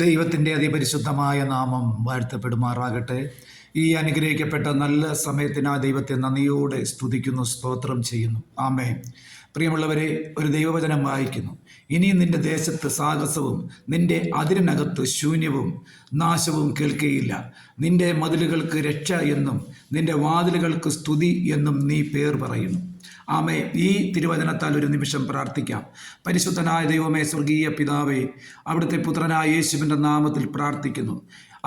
ദൈവത്തിൻ്റെ അതിപരിശുദ്ധമായ നാമം വാഴ്ത്തപ്പെടുമാറാകട്ടെ. ഈ അനുഗ്രഹിക്കപ്പെട്ട നല്ല സമയത്തിനാ ദൈവത്തെ നന്ദിയോടെ സ്തുതിക്കുന്നു, സ്തോത്രം ചെയ്യുന്നു. ആമേൻ. പ്രിയമുള്ളവരെ, ഒരു ദൈവവചനം വായിക്കുന്നു. ഇനിയും നിന്റെ ദേശത്ത് സാഹസവും നിന്റെ അതിരിനകത്ത് ശൂന്യവും നാശവും കേൾക്കുകയില്ല. നിന്റെ മതിലുകൾക്ക് രക്ഷ എന്നും നിന്റെ വാതിലുകൾക്ക് സ്തുതി എന്നും നീ പേർ പറയുന്നു. ആമേ. ഈ തിരുവചനത്താൽ ഒരു നിമിഷം പ്രാർത്ഥിക്കാം. പരിശുദ്ധനായ ദൈവമേ, സ്വർഗീയ പിതാവേ, അവിടുത്തെ പുത്രനായ യേശുവിൻ്റെ നാമത്തിൽ പ്രാർത്ഥിക്കുന്നു.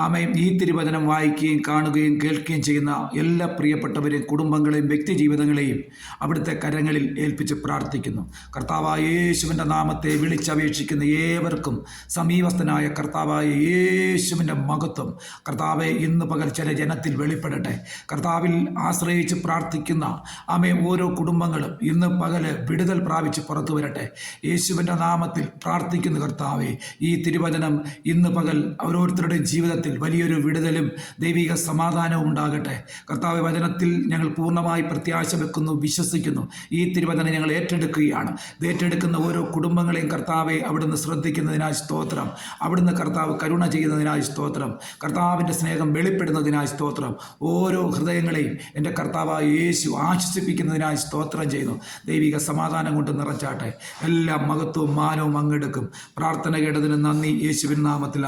ആമേ. ഈ തിരുവചനം വായിക്കുകയും കാണുകയും കേൾക്കുകയും ചെയ്യുന്ന എല്ലാ പ്രിയപ്പെട്ടവരെയും കുടുംബങ്ങളെയും വ്യക്തിജീവിതങ്ങളെയും അവിടുത്തെ കരങ്ങളിൽ ഏൽപ്പിച്ച് പ്രാർത്ഥിക്കുന്നു. കർത്താവായ യേശുവിൻ്റെ നാമത്തെ വിളിച്ചപേക്ഷിക്കുന്ന ഏവർക്കും സമീപസ്ഥനായ കർത്താവായ യേശുവിൻ്റെ മഹത്വം കർത്താവെ ഇന്ന് പകൽ ചില ജനത്തിൽ വെളിപ്പെടട്ടെ. കർത്താവിൽ ആശ്രയിച്ച് പ്രാർത്ഥിക്കുന്ന ആമേ ഓരോ കുടുംബങ്ങളും ഇന്ന് പകല് വിടുതൽ പ്രാപിച്ച് പുറത്തു വരട്ടെ. യേശുവിൻ്റെ നാമത്തിൽ പ്രാർത്ഥിക്കുന്ന കർത്താവെ, ഈ തിരുവചനം ഇന്ന് പകൽ ഓരോരുത്തരുടെയും ജീവിതത്തിൽ വലിയൊരു വിടുതലും ദൈവിക സമാധാനവും ഉണ്ടാകട്ടെ. കർത്താവ്, വചനത്തിൽ ഞങ്ങൾ പൂർണ്ണമായി പ്രത്യാശ വെക്കുന്നു, വിശ്വസിക്കുന്നു. ഈ തിരുവചനം ഞങ്ങൾ ഏറ്റെടുക്കുകയാണ്. ഇത് ഏറ്റെടുക്കുന്ന ഓരോ കുടുംബങ്ങളെയും കർത്താവെ അവിടുന്ന് ശ്രദ്ധിക്കുന്നതിനായി സ്തോത്രം. അവിടുന്ന് കർത്താവ് കരുണ ചെയ്യുന്നതിനായി സ്തോത്രം. കർത്താവിൻ്റെ സ്നേഹം വെളിപ്പെടുന്നതിനായി സ്തോത്രം. ഓരോ ഹൃദയങ്ങളെയും എൻ്റെ കർത്താവായ യേശു ആശ്വസിപ്പിക്കുന്നതിനായി സ്തോത്രം ചെയ്യുന്നു. ദൈവിക സമാധാനം കൊണ്ട് നിറച്ചാട്ടെ. എല്ലാ മഹത്വവും മാനവും അങ്ങെടുക്കും. പ്രാർത്ഥന കേട്ടതിന് നന്ദി. യേശുവിൻ നാമത്തിൽ